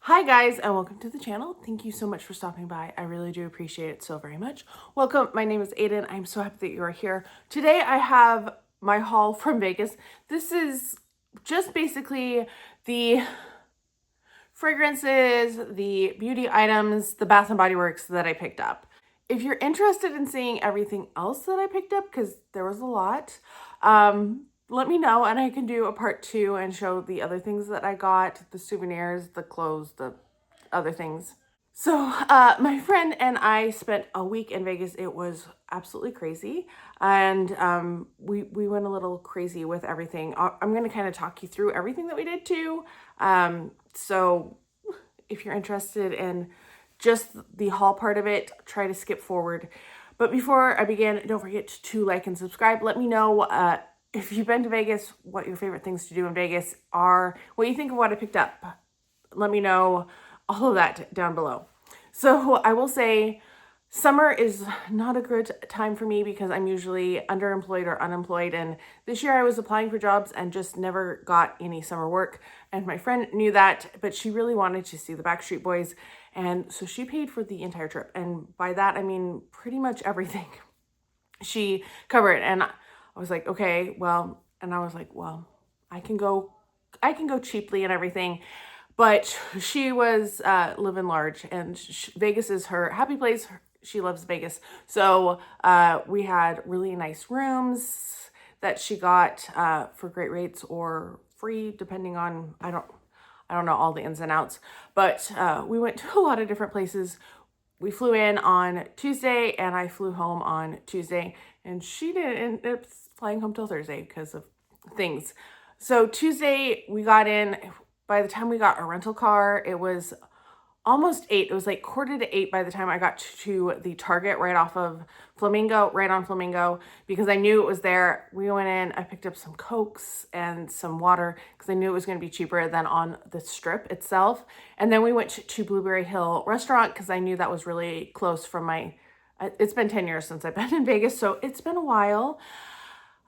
Hi guys, and welcome to the channel. Thank you so much for stopping by. I really do appreciate it so very much. Welcome, my name is Aiden. I'm so happy that you are here. Today I have my haul from Vegas. This is just basically the fragrances, the beauty items, the Bath & Body Works that I picked up. If you're interested in seeing everything else that I picked up, because there was a lot, let me know and I can do a part 2 and show the other things that I got, the souvenirs, the clothes, the other things. So my friend and I spent a week in Vegas. It was absolutely crazy. And we went a little crazy with everything. I'm going to kind of talk you through everything that we did too. So if you're interested in just the haul part of it, try to skip forward. But before I begin, don't forget to like and subscribe. Let me know if you've been to Vegas, what your favorite things to do in Vegas are, what you think of what I picked up. Let me know all of that down below. So I will say summer is not a good time for me because I'm usually underemployed or unemployed. And this year I was applying for jobs and just never got any summer work. And my friend knew that, but she really wanted to see the Backstreet Boys. And so she paid for the entire trip. And by that, I mean pretty much everything. She covered. And I was like, okay, well, and I was like, well, I can go cheaply and everything. But she was living large, and Vegas is her happy place. She loves Vegas. So we had really nice rooms that she got for great rates or free, depending on, I don't know all the ins and outs. But we went to a lot of different places. We flew in on Tuesday, and I flew home on Tuesday. And she didn't end up flying home till Thursday because of things. So Tuesday, we got in. By the time we got a rental car, it was almost 8. It was like 7:45 by the time I got to the Target right off of Flamingo, right on Flamingo, because I knew it was there. We went in, I picked up some Cokes and some water because I knew it was going to be cheaper than on the strip itself. And then we went to Blueberry Hill restaurant because I knew that was really close from my, it's been 10 years since I've been in Vegas, so it's been a while.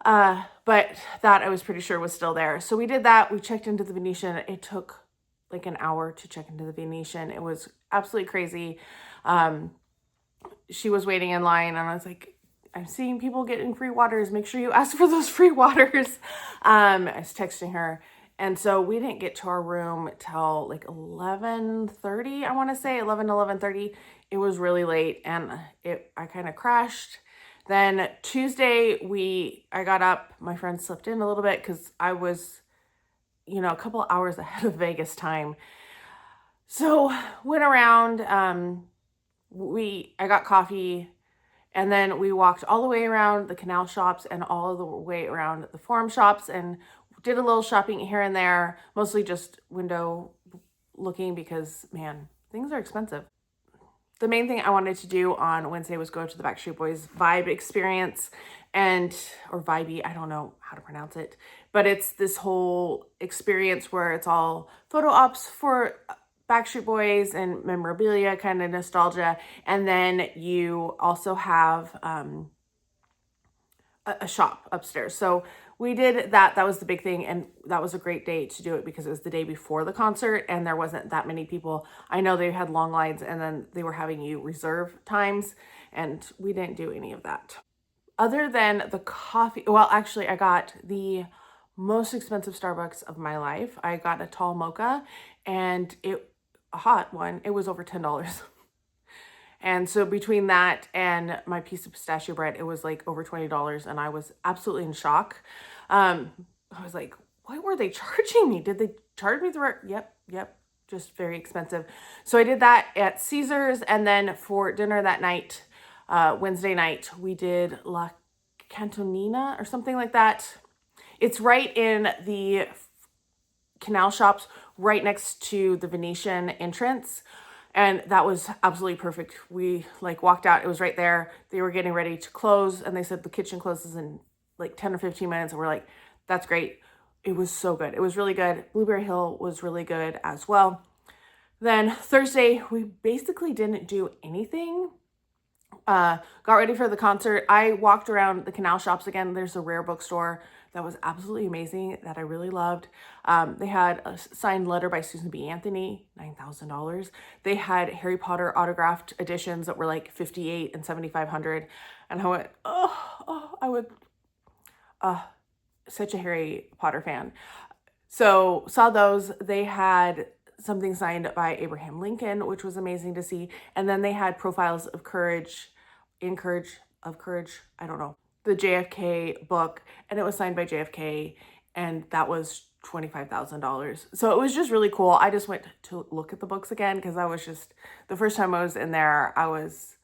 But that I was pretty sure was still there. So we did that. We checked into the Venetian. It took like an hour to check into the Venetian. It was absolutely crazy. She was waiting in line and I was like, I'm seeing people getting free waters. Make sure you ask for those free waters. I was texting her. And so we didn't get to our room till like 11:30, I want to say 11:30. It was really late and I kind of crashed. Then Tuesday, I got up, my friend slept in a little bit because I was, a couple hours ahead of Vegas time. So went around, I got coffee, and then we walked all the way around the canal shops and all of the way around the forum shops and did a little shopping here and there, mostly just window looking because, man, things are expensive. The main thing I wanted to do on Wednesday was go to the Backstreet Boys Vibe experience or Vibey, I don't know how to pronounce it, but it's this whole experience where it's all photo ops for Backstreet Boys and memorabilia, kind of nostalgia. And then you also have a shop upstairs. So we did that. That was the big thing. And that was a great day to do it because it was the day before the concert and there wasn't that many people. I know they had long lines and then they were having you reserve times and we didn't do any of that. Other than the coffee, well, actually I got the most expensive Starbucks of my life. I got a tall mocha and a hot one, it was over $10. And so between that and my piece of pistachio bread, it was like over $20 and I was absolutely in shock. I was like, what were they charging me? Did they charge me the right? Yep, just very expensive. So I did that at Caesars, and then for dinner that night, Wednesday night, we did La Cantonina or something like that. It's right in the canal shops, right next to the Venetian entrance. And that was absolutely perfect. We walked out, it was right there. They were getting ready to close and they said the kitchen closes in like 10 or 15 minutes. And we're like, that's great. It was so good. It was really good. Blueberry Hill was really good as well. Then Thursday, we basically didn't do anything. Got ready for the concert. I walked around the canal shops again. There's a rare bookstore that was absolutely amazing that I really loved. They had a signed letter by Susan B. Anthony, $9,000. They had Harry Potter autographed editions that were like 58 and 7,500. And I went, I would, such a Harry Potter fan. So saw those. They had something signed by Abraham Lincoln, which was amazing to see. And then they had profiles of courage, of courage. I don't know, the JFK book, and it was signed by JFK, and that was $25,000. So it was just really cool. I just went to look at the books again because I was just, the first time I was in there, I was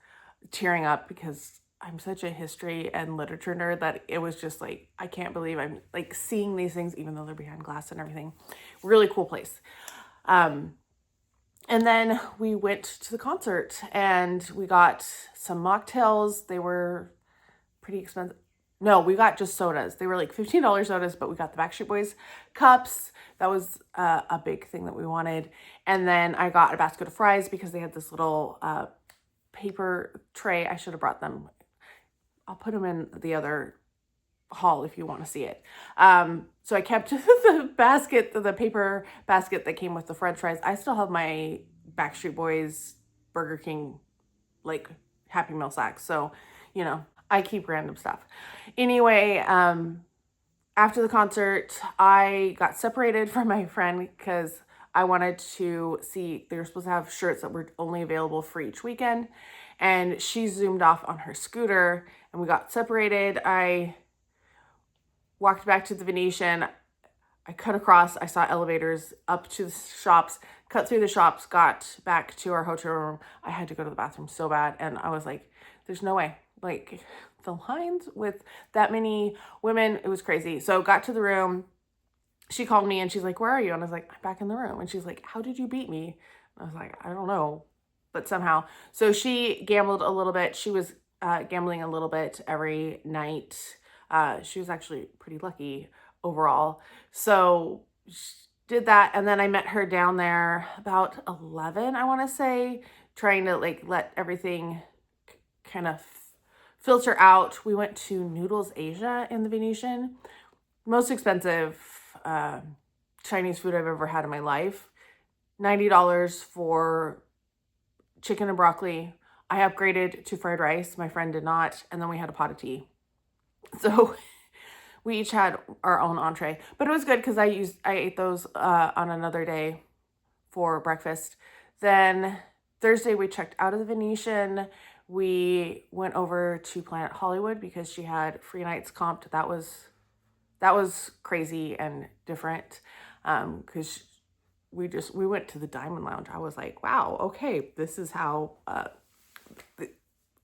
tearing up because I'm such a history and literature nerd that it was just like, I can't believe I'm like seeing these things, even though they're behind glass and everything. Really cool place. And then we went to the concert and we got some mocktails. They were pretty expensive. No, we got just sodas. They were like $15 sodas, but we got the Backstreet Boys cups. That was a big thing that we wanted. And then I got a basket of fries because they had this little paper tray. I should have brought them. I'll put them in the other haul if you want to see it. So I kept the basket, the paper basket that came with the French fries. I still have my Backstreet Boys Burger King like Happy Meal sacks. So, you know, I keep random stuff. Anyway, after the concert, I got separated from my friend because I wanted to see, they were supposed to have shirts that were only available for each weekend. And she zoomed off on her scooter and we got separated. I walked back to the Venetian. I cut across, I saw elevators up to the shops, cut through the shops, got back to our hotel room. I had to go to the bathroom so bad. And I was like, there's no way. Like the lines with that many women, it was crazy. So got to the room. She called me and she's like, where are you? And I was like, I'm back in the room. And she's like, how did you beat me? And I was like, I don't know, but somehow. So she gambled a little bit. She was gambling a little bit every night. She was actually pretty lucky overall. So she did that. And then I met her down there about 11, I want to say, trying to like let everything kind of filter out. We went to Noodles Asia in the Venetian. Most expensive Chinese food I've ever had in my life. $90 for chicken and broccoli. I upgraded to fried rice. My friend did not. And then we had a pot of tea. So we each had our own entree. But it was good because I ate those on another day for breakfast. Then Thursday we checked out of the Venetian. We went over to Planet Hollywood because she had free nights comped. That was crazy and different because we went to the Diamond Lounge. I was like, wow, okay, this is how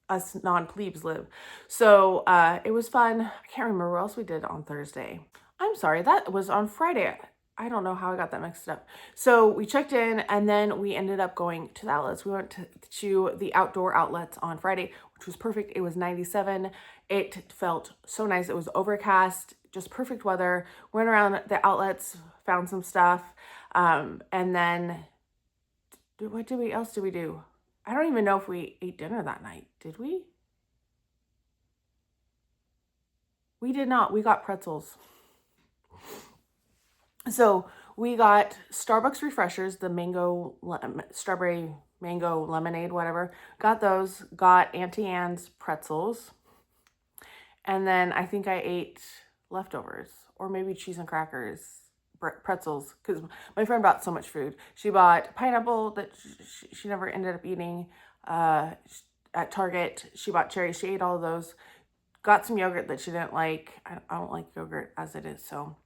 us non-plebes live. So it was fun. I can't remember what else we did on Thursday. I'm sorry, that was on Friday. I don't know how I got that mixed up. So we checked in and then we ended up going to the outlets. We went to the outdoor outlets on Friday, which was perfect. It was 97. It felt so nice. It was overcast, just perfect weather. Went around the outlets, found some stuff. And then what else did we do? I don't even know if we ate dinner that night. Did we? We did not. We got pretzels. So we got Starbucks refreshers, the strawberry mango lemonade, whatever. Got those. Got Auntie Anne's pretzels. And then I think I ate leftovers or maybe cheese and crackers, pretzels, because my friend bought so much food. She bought pineapple that she never ended up eating at Target. She bought cherries. She ate all of those. Got some yogurt that she didn't like. I don't like yogurt as it is, so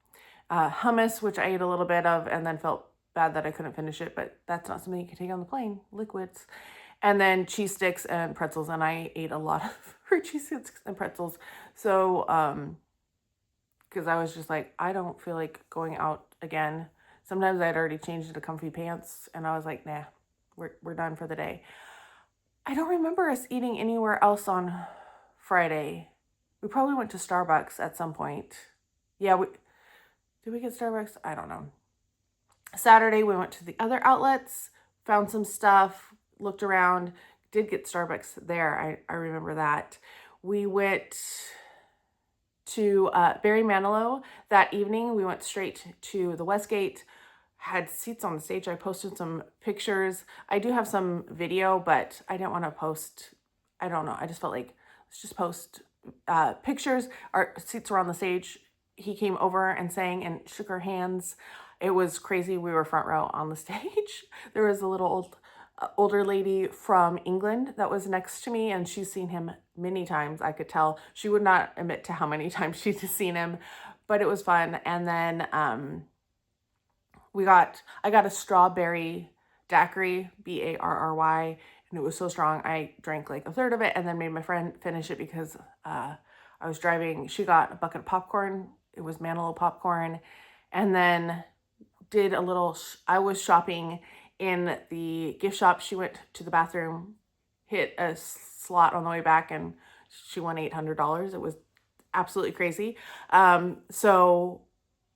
hummus, which I ate a little bit of and then felt bad that I couldn't finish it, but that's not something you can take on the plane, liquids. And then cheese sticks and pretzels, and I ate a lot of her cheese sticks and pretzels. So, because I was just like, I don't feel like going out again. Sometimes I'd already changed into comfy pants, and I was like, nah, we're done for the day. I don't remember us eating anywhere else on Friday. We probably went to Starbucks at some point. Yeah, did we get Starbucks? I don't know. Saturday, we went to the other outlets, found some stuff, looked around, did get Starbucks there. I remember that. We went to Barry Manilow that evening. We went straight to the Westgate, had seats on the stage. I posted some pictures. I do have some video, but I didn't want to post, I don't know. I just felt like, let's just post pictures. Our seats were on the stage. He came over and sang and shook our hands. It was crazy. We were front row on the stage. There was a little older lady from England that was next to me, and she's seen him many times. I could tell. She would not admit to how many times she'd seen him, but it was fun. And then I got a strawberry daiquiri, Barry, and it was so strong. I drank like a third of it and then made my friend finish it because I was driving. She got a bucket of popcorn. It was Manilow popcorn. And then did a little, I was shopping in the gift shop. She went to the bathroom, hit a slot on the way back, and she won $800. It was absolutely crazy. So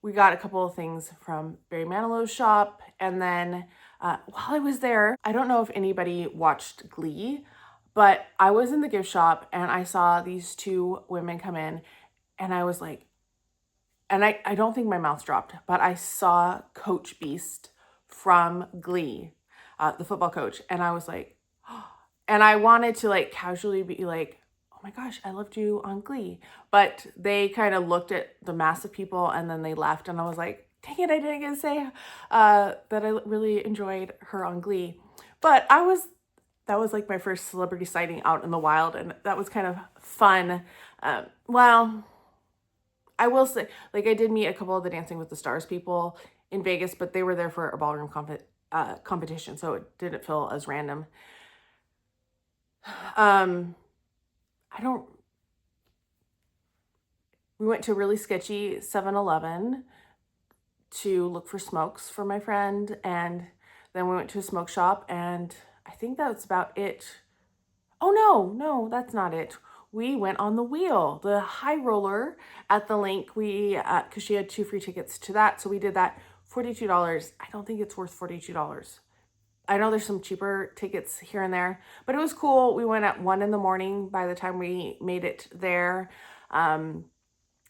we got a couple of things from Barry Manilow's shop. And then while I was there, I don't know if anybody watched Glee, but I was in the gift shop and I saw these two women come in, and I was like, and I don't think my mouth dropped, but I saw Coach Beast from Glee, the football coach. And I was like, and I wanted to like casually be like, oh my gosh, I loved you on Glee. But they kind of looked at the mass of people and then they left. And I was like, dang it, I didn't get to say that I really enjoyed her on Glee. But that was like my first celebrity sighting out in the wild. And that was kind of fun. Well, I will say, like, I did meet a couple of the Dancing with the Stars people in Vegas, but they were there for a ballroom competition, so it didn't feel as random. We went to a really sketchy 7-Eleven to look for smokes for my friend, and then we went to a smoke shop, and I think that's about it. Oh, no, that's not it. We went on the wheel, the high roller at the link. Because she had 2 free tickets to that. So we did that, $42. I don't think it's worth $42. I know there's some cheaper tickets here and there, but it was cool. We went at 1 a.m. by the time we made it there. That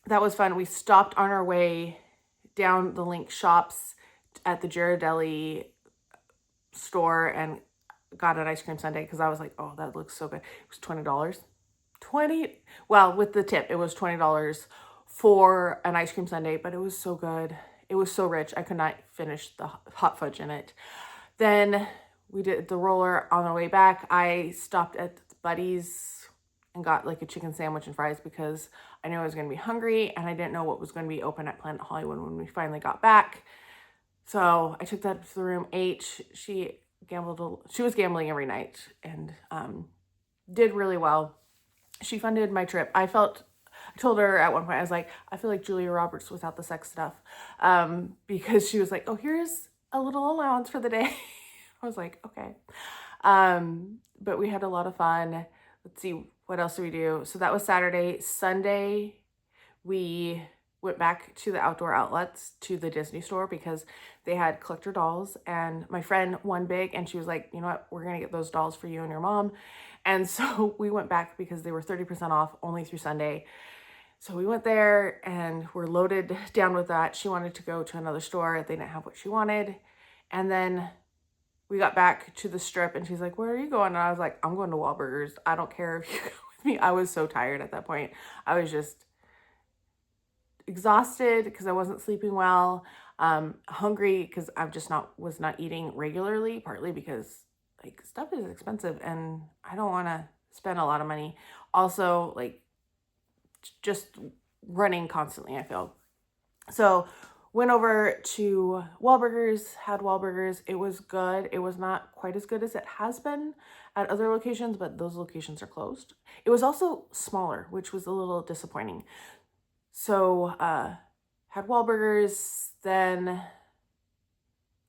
was fun. We stopped on our way down the link shops at the Ghirardelli store and got an ice cream sundae because I was like, oh, that looks so good. It was $20. Well, with the tip, it was $20 for an ice cream sundae, but it was so good. It was so rich. I could not finish the hot fudge in it. Then we did the roller on the way back. I stopped at Buddy's and got like a chicken sandwich and fries because I knew I was going to be hungry and I didn't know what was going to be open at Planet Hollywood when we finally got back. So I took that to the room, ate. She was gambling every night and did really well. She funded my trip. I told her at one point, I was like, I feel like Julia Roberts without the sex stuff. Because she was like, oh, here's a little allowance for the day. I was like, okay. But we had a lot of fun. Let's see, what else did we do? So that was Saturday. Sunday, we went back to the outdoor outlets to the Disney store because they had collector dolls, and my friend won big and she was like, you know what, we're gonna get those dolls for you and your mom. And so we went back because they were 30% off only through Sunday. So we went there and we're loaded down with that. She wanted to go to another store. They didn't have what she wanted. And then we got back to the Strip and she's like, where are you going? And I was like, I'm going to Wahlburgers. I don't care if you go with me. I was so tired at that point. I was just exhausted because I wasn't sleeping well, hungry because I was not eating regularly, partly because like stuff is expensive and I don't want to spend a lot of money. Also, like just running constantly, I feel. So went over to Wahlburgers, had Wahlburgers. It was good. It was not quite as good as it has been at other locations, but those locations are closed. It was also smaller, which was a little disappointing. So had Wahlburgers, then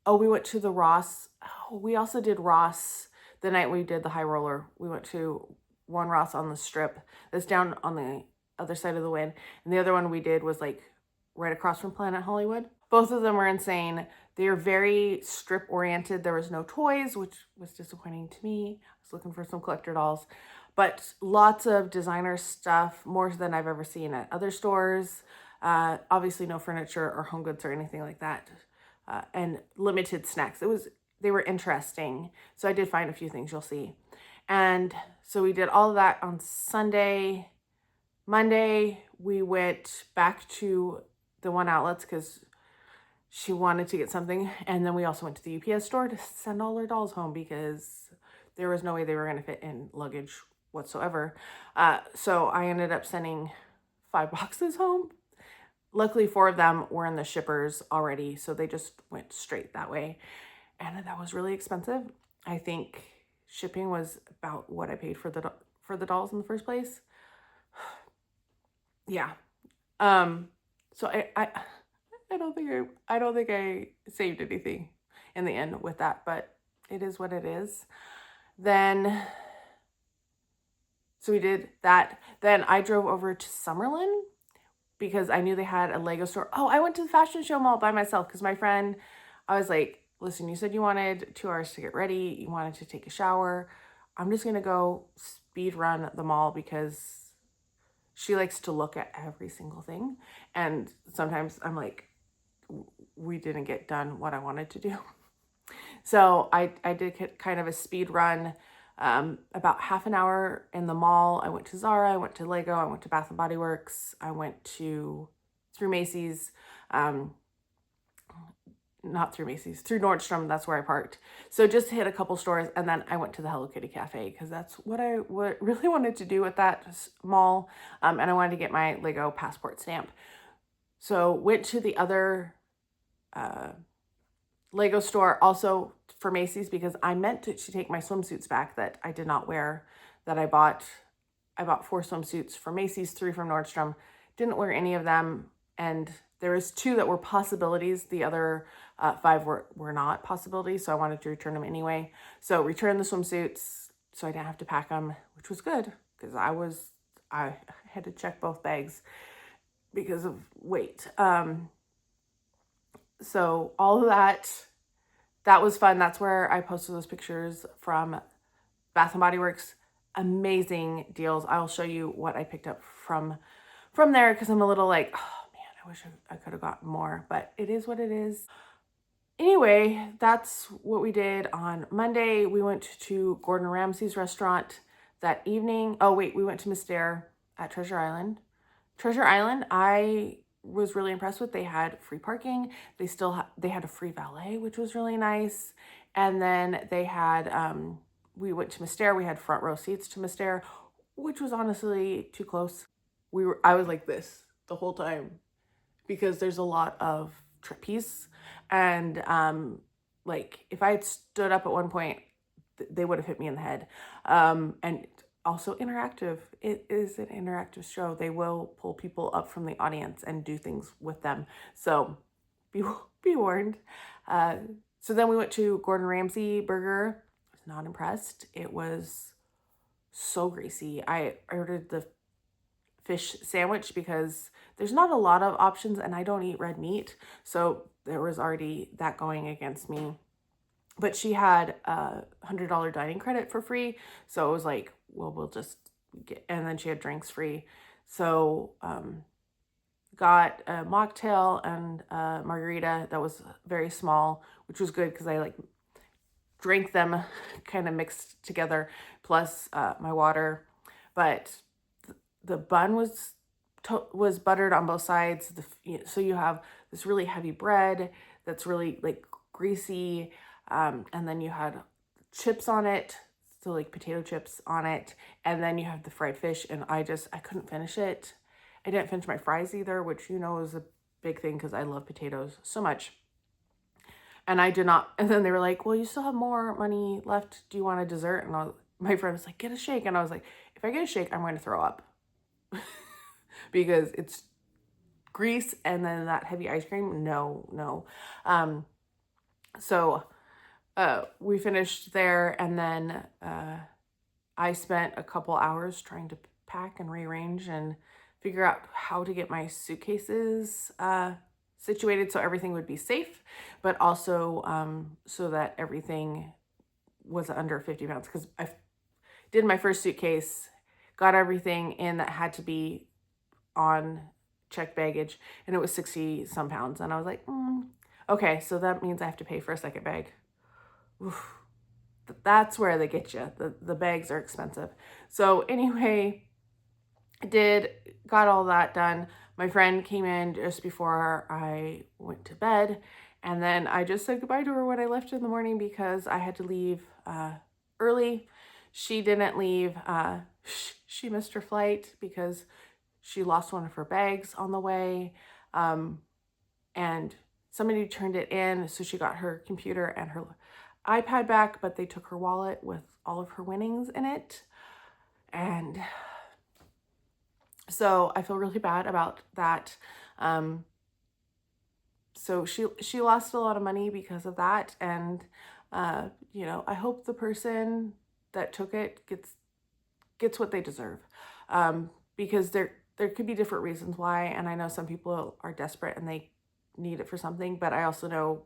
we went to the Ross. Oh, we also did Ross the night we did the high roller. We went to one Ross on the Strip that's down on the other side of the Wynn, and the other one we did was like right across from Planet Hollywood. Both of them were insane. They are very Strip oriented. There was no toys, which was disappointing to me. I was looking for some collector dolls, but lots of designer stuff, more than I've ever seen at other stores. Obviously no furniture or home goods or anything like that. And limited snacks. They were interesting. So I did find a few things you'll see. And so we did all of that on Sunday. Monday, we went back to the One Outlets because she wanted to get something. And then we also went to the UPS store to send all our dolls home because there was no way they were going to fit in luggage whatsoever. So I ended up sending 5 boxes home. Luckily, 4 of them were in the shippers already, so they just went straight that way. And that was really expensive. I think shipping was about what I paid for the dolls in the first place. Yeah. So I don't think I saved anything in the end with that, but it is what it is. Then so we did that. Then I drove over to Summerlin because I knew they had a Lego store. Oh, I went to the fashion show mall by myself because my friend, I was like, listen, you said you wanted 2 hours to get ready. You wanted to take a shower. I'm just going to go speed run the mall because she likes to look at every single thing. And sometimes I'm like, we didn't get done what I wanted to do. So I did kind of a speed run, about half an hour in the mall. I went to Zara, I went to Lego, I went to Bath and Body Works, I went through Macy's, not through Macy's, through Nordstrom. That's where I parked. So just hit a couple stores, and then I went to the Hello Kitty Cafe because that's what I really wanted to do at that mall, and I wanted to get my Lego passport stamp. So went to the other Lego store also for Macy's because I meant to take my swimsuits back that I did not wear, that I bought 4 swimsuits from Macy's, 3 from Nordstrom. Didn't wear any of them, and there was 2 that were possibilities. The other 5 were not possibilities, so I wanted to return them anyway. So returned the swimsuits so I didn't have to pack them, which was good because I had to check both bags because of weight. So all of that was fun. That's where I posted those pictures from Bath and Body Works. Amazing deals. I'll show you what I picked up from there because I'm a little like, oh man, I wish I could have gotten more, but it is what it is. Anyway, that's what we did on Monday. We went to Gordon Ramsay's restaurant that evening. Oh wait, we went to Mystere at Treasure Island. Treasure Island, I was really impressed with. They had free parking. They had a free valet, which was really nice. And then they had, we went to Mystere. We had front row seats to Mystere, which was honestly too close. I was like this the whole time because there's a lot of trapeze, and like if I had stood up at one point, they would have hit me in the head. And also interactive. It is an interactive show. They will pull people up from the audience and do things with them. So be warned. So then we went to Gordon Ramsay Burger. I was not impressed. It was so greasy. I ordered the fish sandwich because there's not a lot of options and I don't eat red meat. So there was already that going against me. But she had a $100 dining credit for free. So it was like, well, we'll just get, and then she had drinks free. So got a mocktail and a margarita that was very small, which was good because I like drank them kind of mixed together, plus my water. But the bun was buttered on both sides. So you have this really heavy bread that's really like greasy. And then you had chips on it, so like potato chips on it, and then you have the fried fish, and I couldn't finish it. I didn't finish my fries either, which is a big thing because I love potatoes so much. And I did not, and then they were like, well, you still have more money left. Do you want a dessert? And my friend was like, get a shake. And I was like, if I get a shake, I'm going to throw up because it's grease and then that heavy ice cream. No. So we finished there, and then I spent a couple hours trying to pack and rearrange and figure out how to get my suitcases situated so everything would be safe, but also so that everything was under 50 pounds, because I did my first suitcase got everything in that had to be on checked baggage, and it was 60 some pounds. And I was like, okay, so that means I have to pay for a second bag. Oof. That's where they get you. The bags are expensive. So anyway, got all that done. My friend came in just before I went to bed, and then I just said goodbye to her when I left in the morning because I had to leave early. She didn't leave. She missed her flight because she lost one of her bags on the way, and somebody turned it in, so she got her computer and her iPad back, but they took her wallet with all of her winnings in it. And so I feel really bad about that. So she lost a lot of money because of that. And, you know, I hope the person that took it gets what they deserve. Because there could be different reasons why. And I know some people are desperate and they need it for something, but I also know,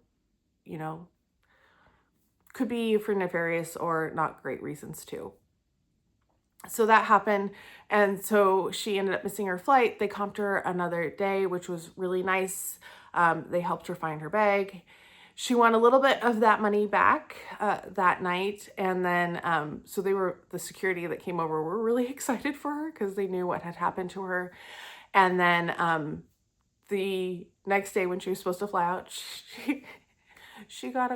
you know, could be for nefarious or not great reasons too. So that happened, and so she ended up missing her flight. They comped her another day, which was really nice. They helped her find her bag. She won a little bit of that money back that night, and then so the security that came over were really excited for her because they knew what had happened to her. And then the next day when she was supposed to fly out, she got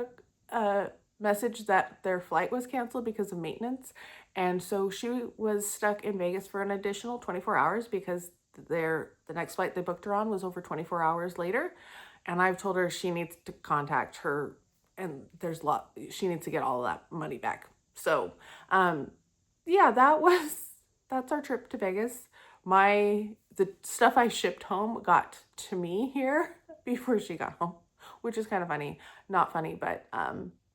a message that their flight was canceled because of maintenance. And so she was stuck in Vegas for an additional 24 hours because the next flight they booked her on was over 24 hours later. And I've told her she needs to contact her, and she needs to get all of that money back. So yeah, that's our trip to Vegas. The stuff I shipped home got to me here before she got home, which is kind of funny. Not funny, but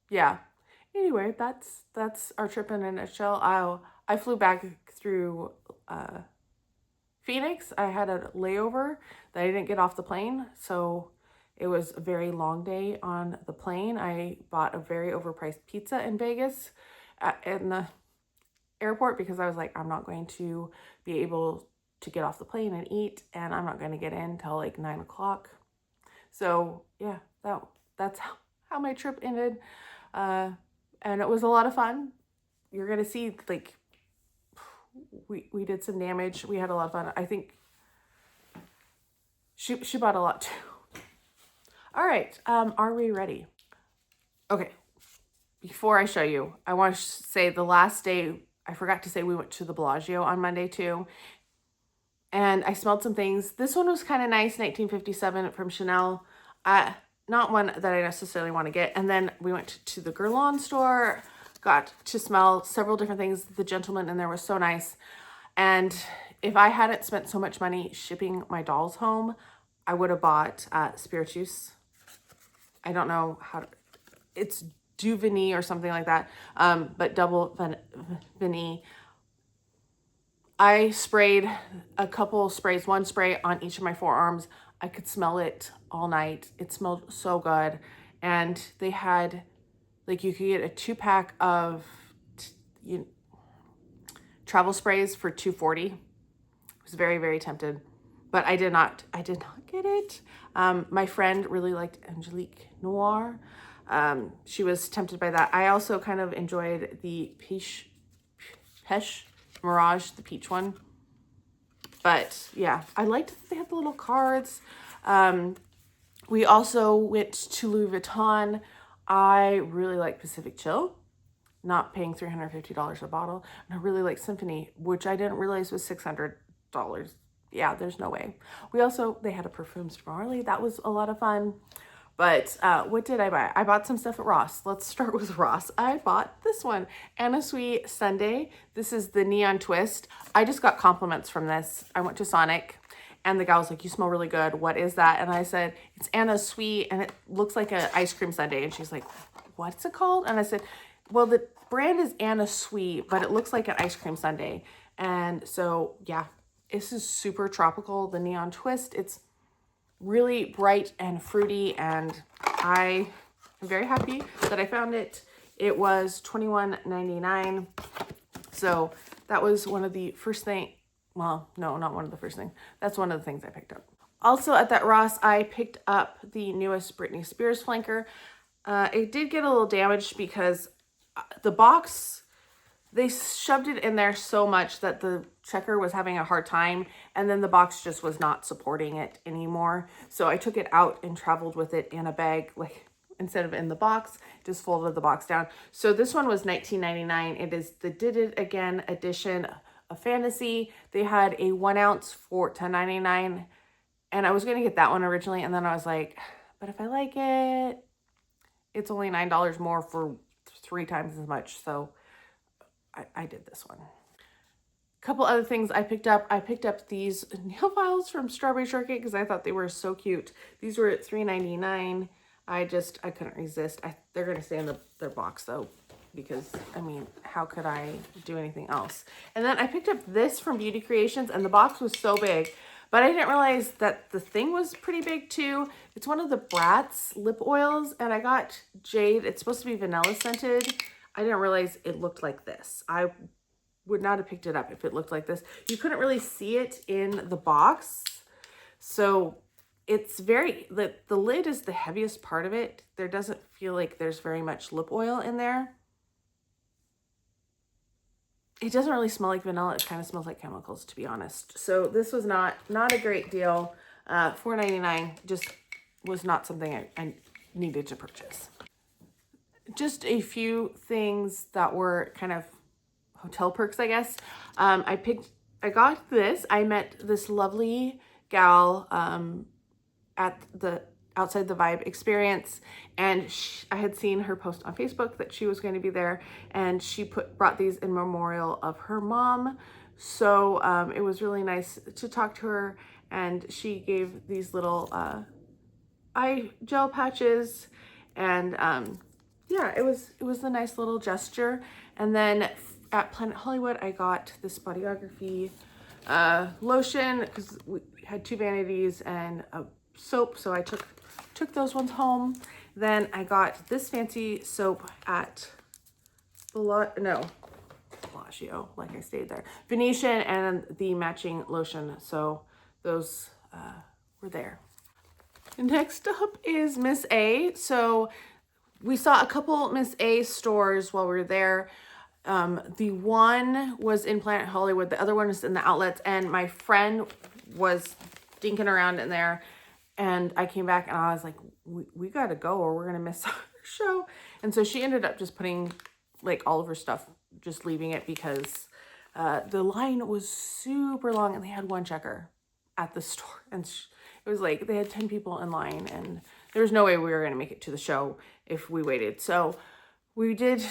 yeah. Anyway, that's our trip in a nutshell. I flew back through Phoenix. I had a layover that I didn't get off the plane, so it was a very long day on the plane. I bought a very overpriced pizza in Vegas in the airport because I was like, I'm not going to be able to get off the plane and eat, and I'm not going to get in till like 9 o'clock. So yeah, that's how my trip ended. And it was a lot of fun. You're going to see, like, we did some damage. We had a lot of fun. I think she bought a lot too. All right. Are we ready? Okay. Before I show you, I want to say the last day, I forgot to say we went to the Bellagio on Monday too. And I smelled some things. This one was kind of nice, 1957 from Chanel. Not one that I necessarily want to get. And then we went to the Guerlain store, got to smell several different things. The gentleman in there was so nice. And if I hadn't spent so much money shipping my dolls home, I would have bought Spiritus. I don't know it's Duvigny or something like that, but double Vini. I sprayed a couple sprays, one spray on each of my forearms. I could smell it all night. It smelled so good. And they had, like, you could get a 2-pack of travel sprays for $2.40. I was very, very tempted, but I did not get it. My friend really liked Angelique Noir. She was tempted by that. I also kind of enjoyed the Peche Mirage, the peach one. But yeah, I liked that they had the little cards. We also went to Louis Vuitton. I really like Pacific Chill, not paying $350 a bottle. And I really like Symphony, which I didn't realize was $600. Yeah, there's no way. They had a Perfumes Marley. That was a lot of fun. But what did I buy? I bought some stuff at Ross. Let's start with Ross. I bought this one, Anna Sui Sunday. This is the Neon Twist. I just got compliments from this. I went to Sonic, and the guy was like, you smell really good. What is that? And I said, it's Anna Sui, and it looks like an ice cream sundae. And she's like, what's it called? And I said, well, the brand is Anna Sui, but it looks like an ice cream sundae. And so, yeah, this is super tropical, the Neon Twist. It's really bright and fruity, and I am very happy that I found it. It was $21.99. So that was one of the first thing. Well, no, not one of the first things. That's one of the things I picked up. Also at that Ross, I picked up the newest Britney Spears flanker. It did get a little damaged because the box, they shoved it in there so much that the checker was having a hard time, and then the box just was not supporting it anymore. So I took it out and traveled with it in a bag, like instead of in the box, just folded the box down. So this one was $19.99. It is the Did It Again edition of Fantasy. They had a 1 ounce for $10.99, and I was going to get that one originally, and then I was like, but if I like it, it's only $9 more for 3 times as much. So I did this one. A couple other things I picked up. I picked up these nail files from Strawberry Shortcake because I thought they were so cute. These were at $3.99. I couldn't resist. They're going to stay in their box though, because I mean, how could I do anything else? And then I picked up this from Beauty Creations, and the box was so big, but I didn't realize that the thing was pretty big too. It's one of the Bratz lip oils, and I got Jade. It's supposed to be vanilla scented. I didn't realize it looked like this. I would not have picked it up if it looked like this. You couldn't really see it in the box. So it's the lid is the heaviest part of it. There doesn't feel like there's very much lip oil in there. It doesn't really smell like vanilla. It kind of smells like chemicals, to be honest. So this was not a great deal. $4.99 just was not something I needed to purchase. Just a few things that were kind of hotel perks, I guess. I got this. I met this lovely gal at the Outside the Vibe experience, and I had seen her post on Facebook that she was going to be there, and she brought these in memorial of her mom. So it was really nice to talk to her, and she gave these little eye gel patches, and yeah, it was a nice little gesture. And then at Planet Hollywood, I got this Bodyography lotion because we had 2 vanities and a soap, so I took those ones home. Then I got this fancy soap at Bellagio, like I stayed there, Venetian, and the matching lotion. So those were there. Next up is Miss A. So we saw a couple Miss A stores while we were there. The one was in Planet Hollywood. The other one was in the outlets, and my friend was dinking around in there, and I came back and I was like, we gotta go or we're gonna miss our show. And so she ended up just putting like all of her stuff, just leaving it because the line was super long, and they had 1 checker at the store, and it was like they had 10 people in line, and there was no way we were gonna make it to the show if we waited. So we did.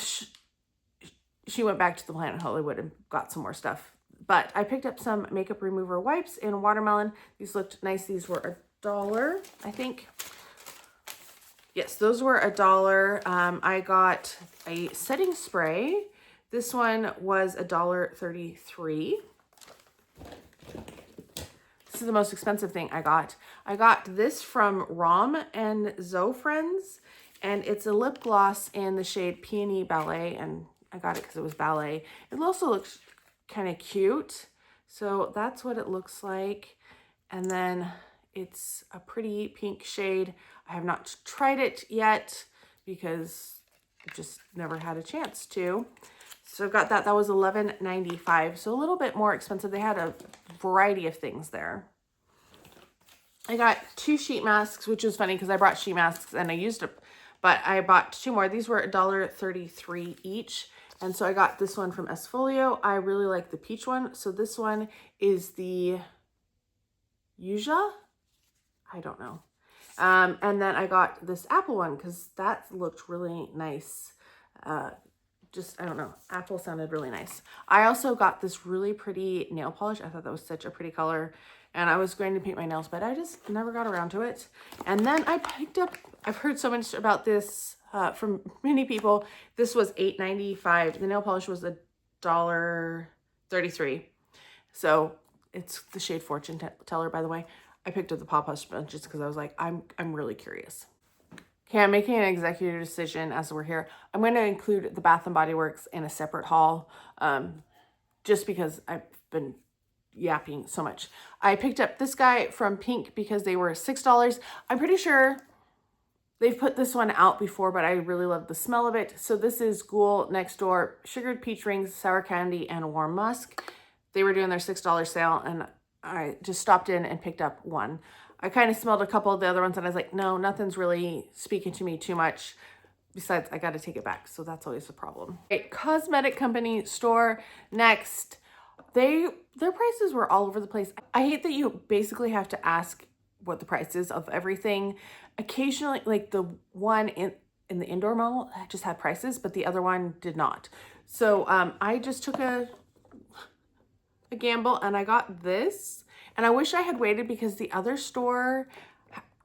She went back to the Planet Hollywood and got some more stuff. But I picked up some makeup remover wipes in watermelon. These looked nice. These were $1, I think. Yes, those were $1. I got a setting spray. This one was $1.33. This is the most expensive thing I got. I got this from Rom and Zoe Friends, and it's a lip gloss in the shade Peony Ballet, and I got it because it was ballet. It also looks kind of cute. So that's what it looks like. And then it's a pretty pink shade. I have not tried it yet because I just never had a chance to. So I got that. That was $11.95. So a little bit more expensive. They had a variety of things there. I got 2 sheet masks, which is funny because I brought sheet masks and I used it, but I bought 2 more. These were $1.33 each. And so I got this one from Esfolio. I really like the peach one. So this one is the Yuja? I don't know. And then I got this apple one because that looked really nice. I don't know. Apple sounded really nice. I also got this really pretty nail polish. I thought that was such a pretty color. And I was going to paint my nails, but I just never got around to it. And then I picked up, I've heard so much about this from many people. This was $8.95. The nail polish was $1.33. So it's the shade Fortune Teller, by the way. I picked up the Paw Puff Sponge just because I was like, I'm really curious. Okay, I'm making an executive decision as we're here. I'm going to include the Bath & Body Works in a separate haul. just because I've been yapping so much. I picked up this guy from Pink because they were $6. I'm pretty sure they've put this one out before, but I really love the smell of it. So this is Ghoul Next Door Sugared Peach Rings, Sour Candy, and Warm Musk. They were doing their $6 sale, and I just stopped in and picked up one. I kind of smelled a couple of the other ones, and I was like, no, nothing's really speaking to me too much. Besides, I got to take it back, so that's always a problem. Okay, cosmetic company store next. Their prices were all over the place. I hate that you basically have to ask what the price is of everything. Occasionally, like the one in the indoor mall just had prices, but the other one did not. So I just took a gamble and I got this. And I wish I had waited because the other store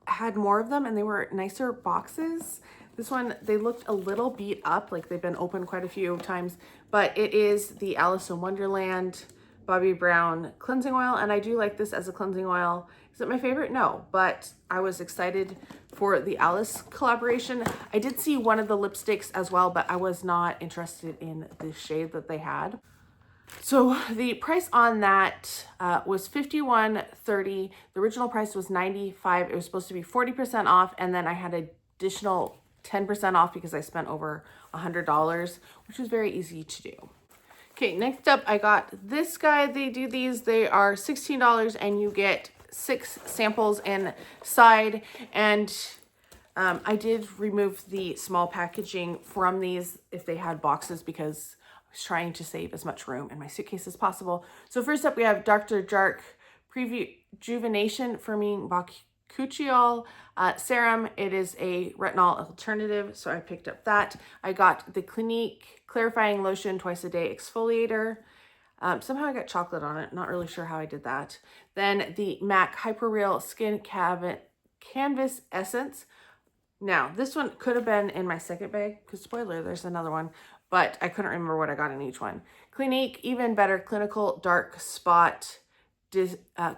had more of them and they were nicer boxes. This one, they looked a little beat up, like they've been open quite a few times, but it is the Alice in Wonderland Bobbi Brown cleansing oil. And I do like this as a cleansing oil. Is it my favorite? No, but I was excited for the Alice collaboration. I did see one of the lipsticks as well, but I was not interested in the shade that they had. So the price on that was $51.30. The original price was $95. It was supposed to be 40% off, and then I had additional 10% off because I spent over $100, which was very easy to do. Okay, next up, I got this guy. They do these. They are $16, and you get 6 samples inside. And I did remove the small packaging from these if they had boxes because I was trying to save as much room in my suitcase as possible. So first up, we have Dr. Dark Prejuvenation Firming Bakuchiol Serum. It is a retinol alternative, so I picked up that. I got the Clinique Clarifying Lotion Twice a Day Exfoliator. Somehow I got chocolate on it. Not really sure how I did that. Then the MAC Hyperreal Skin Canvas Essence. Now, this one could have been in my second bag, because spoiler, there's another one, but I couldn't remember what I got in each one. Clinique Even Better Clinical Dark Spot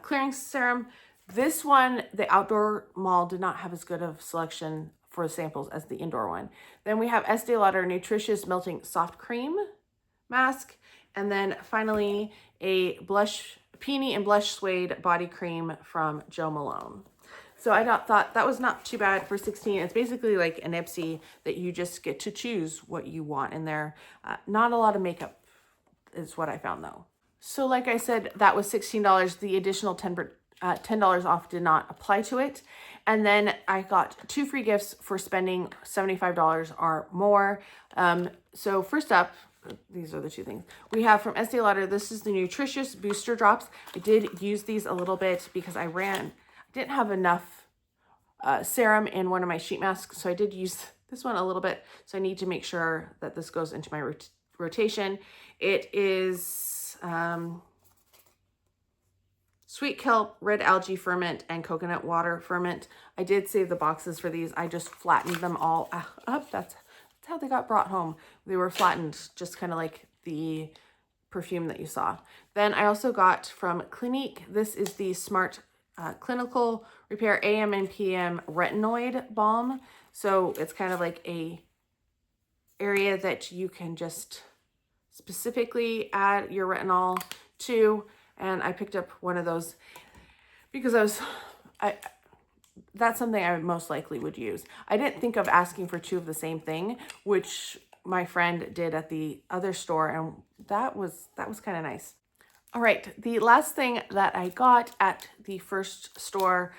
Clearing Serum. This one, the outdoor mall did not have as good of selection for samples as the indoor one. Then we have Estee Lauder Nutritious Melting Soft Cream Mask. And then finally, a blush, Peony and Blush Suede Body Cream from Jo Malone. So I thought that was not too bad for $16. It's basically like an Ipsy that you just get to choose what you want in there. Not a lot of makeup is what I found though. So like I said, that was $16. The additional $10 off did not apply to it. And then I got 2 free gifts for spending $75 or more. So first up, these are the 2 things we have from Estee Lauder. This is the Nutritious Booster Drops. I did use these a little bit because I didn't have enough serum in one of my sheet masks, so I did use this one a little bit. So I need to make sure that this goes into my rotation. It is sweet kelp, red algae ferment, and coconut water ferment. I did save the boxes for these. I just flattened them all up. That's how they got brought home. They were flattened, just kind of like the perfume that you saw. Then I also got from Clinique, this is the Smart Clinical Repair AM and PM Retinoid Balm. So it's kind of like a area that you can just specifically add your retinol to. And I picked up one of those because that's something I most likely would use. I didn't think of asking for 2 of the same thing, which my friend did at the other store, and that was kind of nice. All right, the last thing that I got at the first store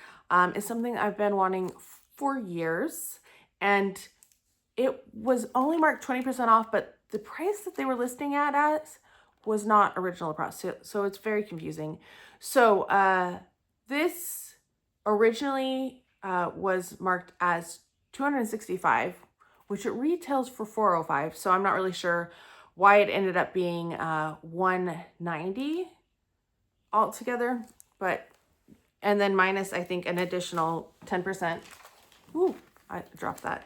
is something I've been wanting for years, and it was only marked 20% off, but the price that they were listing it as was not original price, so it's very confusing. So this originally was marked as $265, which it retails for $405. So I'm not really sure why it ended up being $190 altogether, and then minus I think an additional 10%. Ooh, I dropped that.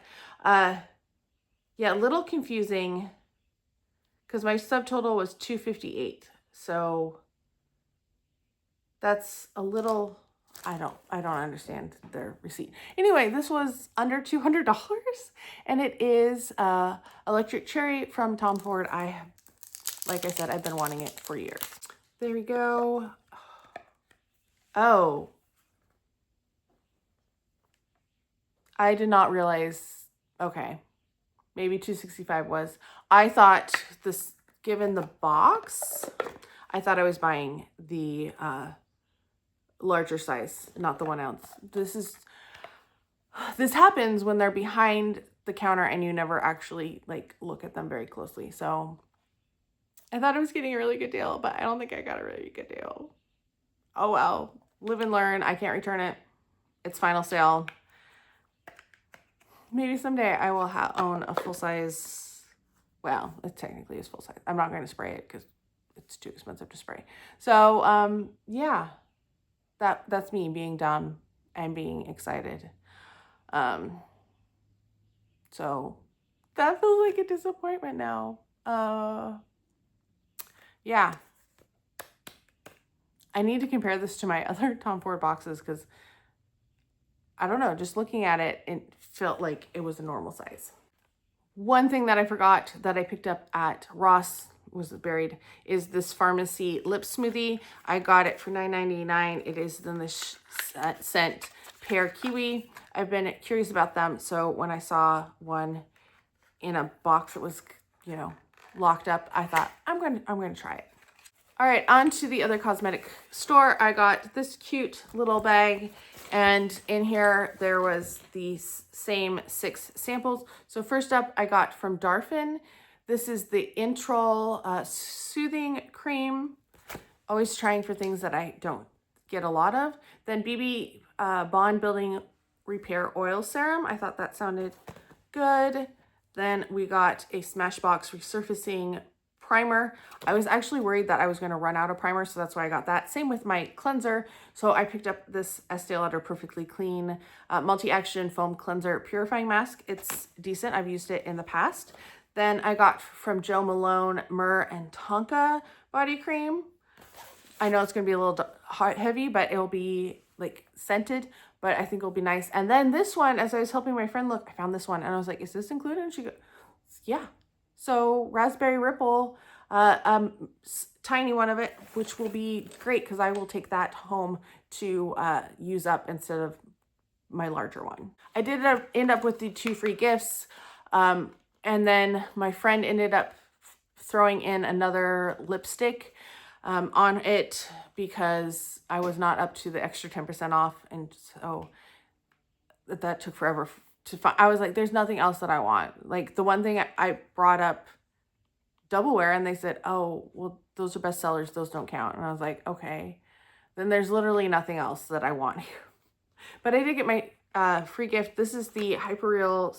Yeah, a little confusing because my subtotal was $258. So that's a little, I don't understand their receipt. Anyway, this was under $200, and it is Electric Cherry from Tom Ford. I Like I said, I've been wanting it for years. There we go. Oh, I did not realize. Okay, maybe 265 was. I thought this, given the box, I thought I was buying the larger size, not the 1 ounce. This happens when they're behind the counter and you never actually like look at them very closely. So I thought I was getting a really good deal, but I don't think I got a really good deal. Oh well, live and learn. I can't return it. It's final sale. Maybe someday I will own a full size. Well, it technically is full size. I'm not going to spray it because it's too expensive to spray. So yeah, that's me being dumb and being excited. So that feels like a disappointment now. Yeah. I need to compare this to my other Tom Ford boxes because I don't know, just looking at it, it felt like it was a normal size. One thing that I forgot that I picked up at Ross was buried is this Pharmacy lip smoothie. I got it for $9.99. It is in the scent pear kiwi. I've been curious about them, so when I saw one in a box that was, you know, locked up, I thought I'm going to try it. All right, on to the other cosmetic store. I got this cute little bag, and in here there was these same 6 samples. So first up, I got from Darphin. This is the Introl Soothing Cream. Always trying for things that I don't get a lot of. Then BB Bond Building Repair Oil Serum. I thought that sounded good. Then we got a Smashbox Resurfacing Primer. I was actually worried that I was going to run out of primer, so that's why I got that. Same with my cleanser. So I picked up this Estee Lauder Perfectly Clean Multi-Action Foam Cleanser Purifying Mask. It's decent. I've used it in the past. Then I got from Jo Malone Myrrh and Tonka Body Cream. I know it's going to be a little heavy, but it'll be like scented, but I think it'll be nice. And then this one, as I was helping my friend look, I found this one and I was like, is this included? And she goes, yeah. So Raspberry Ripple, tiny one of it, which will be great because I will take that home to use up instead of my larger one. I did end up with the 2 free gifts. And then my friend ended up throwing in another lipstick on it because I was not up to the extra 10% off. And so that took forever to find. I was like, there's nothing else that I want. Like the one thing I brought up double wear and they said, oh, well, those are best sellers. Those don't count. And I was like, okay, then there's literally nothing else that I want here. But I did get my free gift. This is the Hyperreal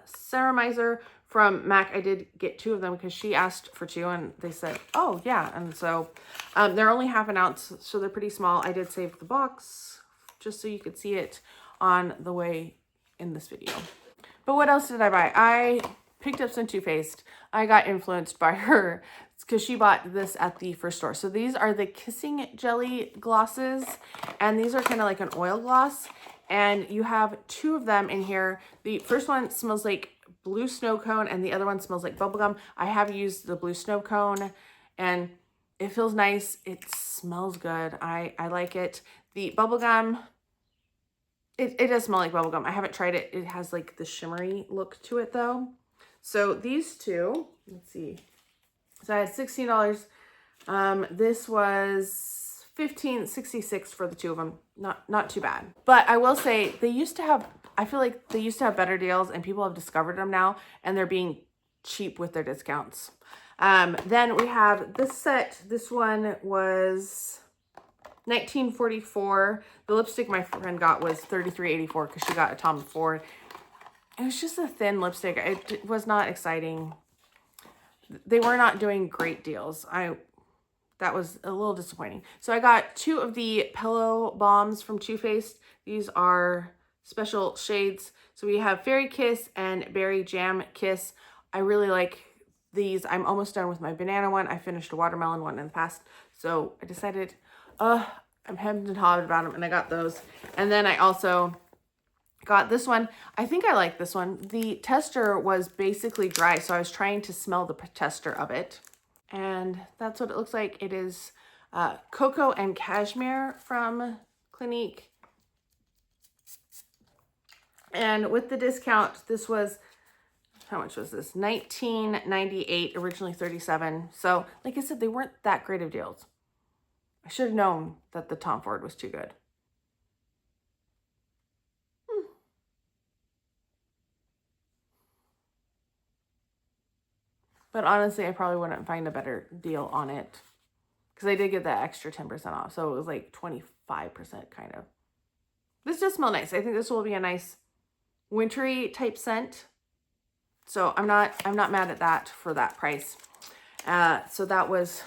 Ceramizer from MAC. I did get 2 of them because she asked for 2 and they said, oh yeah. And so they're only ½ an ounce, so they're pretty small. I did save the box just so you could see it on the way in this video. But what else did I buy? I picked up some Too Faced. I got influenced by her because she bought this at the first store. So these are the Kissing Jelly glosses, and these are kind of like an oil gloss. And you have 2 of them in here. The first one smells like blue snow cone and the other one smells like bubblegum. I have used the blue snow cone and it feels nice. It smells good. I like it. The bubblegum, it does smell like bubblegum. I haven't tried it. It has like the shimmery look to it though. So these 2, let's see. So I had $16. This was $15.66 for the 2 of them. Not too bad. But I will say they used to have, I feel like they used to have better deals and people have discovered them now and they're being cheap with their discounts. Then we have this set. This one was $19.44. The lipstick my friend got was $33.84 because she got a Tom Ford. It was just a thin lipstick. It was not exciting. They were not doing great deals. That was a little disappointing. So I got 2 of the Pillow Balms from Too Faced. These are special shades. So we have Fairy Kiss and Berry Jam Kiss. I really like these. I'm almost done with my banana one. I finished a watermelon one in the past. So I decided, I'm hemmed and hawed about them, and I got those. And then I also got this one. I think I like this one. The tester was basically dry, so I was trying to smell the tester of it. And that's what it looks like. It is cocoa and cashmere from Clinique. And with the discount, this was, how much was this? $19.98, originally $37. So like I said, they weren't that great of deals. I should have known that the Tom Ford was too good. But honestly, I probably wouldn't find a better deal on it because I did get that extra 10% off. So it was like 25% kind of. This does smell nice. I think this will be a nice wintry type scent. So I'm not mad at that for that price. So that was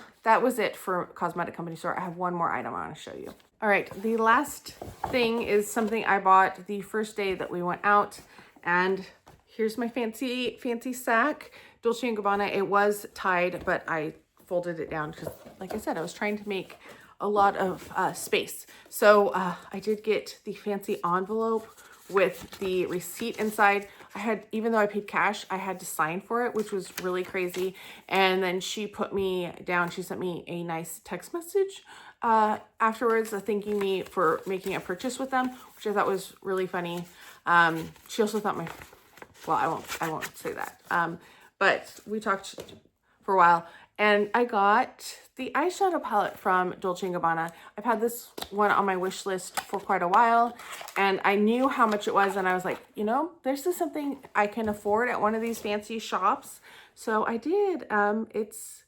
it for Cosmetic Company Store. I have one more item I want to show you. All right, the last thing is something I bought the first day that we went out, and here's my fancy sack. Dolce & Gabbana. It was tied, but I folded it down because, like I said, I was trying to make a lot of space. So I did get the fancy envelope with the receipt inside. I had, even though I paid cash, I had to sign for it, which was really crazy. And then she put me down. She sent me a nice text message afterwards, thanking me for making a purchase with them, which I thought was really funny. She also thought well, I won't say that. But we talked for a while, and I got the eyeshadow palette from Dolce & Gabbana. I've had this one on my wish list for quite a while, and I knew how much it was, and I was like, you know, this is something I can afford at one of these fancy shops. So I did. It's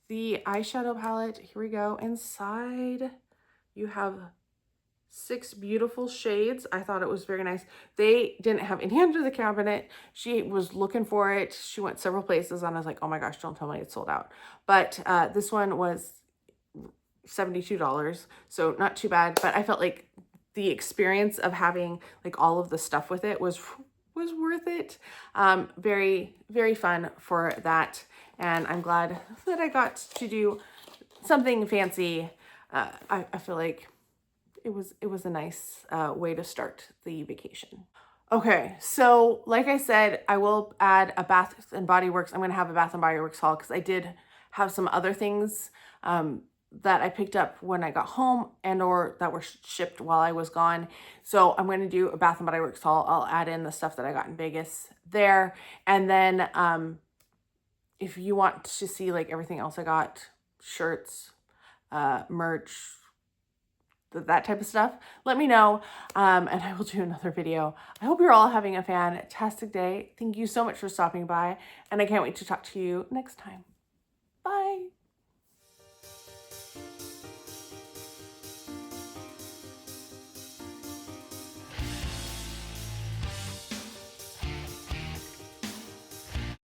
the eyeshadow palette. Here we go. Inside, you have 6 beautiful shades. I thought it was very nice. They didn't have any under the cabinet. She was looking for it. She went several places, and I was like, oh my gosh, don't tell me it's sold out. But this one was $72, so not too bad. But I felt like the experience of having like all of the stuff with it was worth it. Very, very fun for that. And I'm glad that I got to do something fancy. I feel like it was a nice way to start the vacation. Okay, so like I said, I will add a Bath and Body Works. I'm going to have a Bath and Body Works haul because I did have some other things that I picked up when I got home and or that were shipped while I was gone. So I'm going to do a Bath and Body Works haul. I'll add in the stuff that I got in Vegas there. And then if you want to see like everything else I got, shirts, merch, that type of stuff, let me know, and I will do another video. I hope you're all having a fantastic day. Thank you so much for stopping by, and I can't wait to talk to you next time.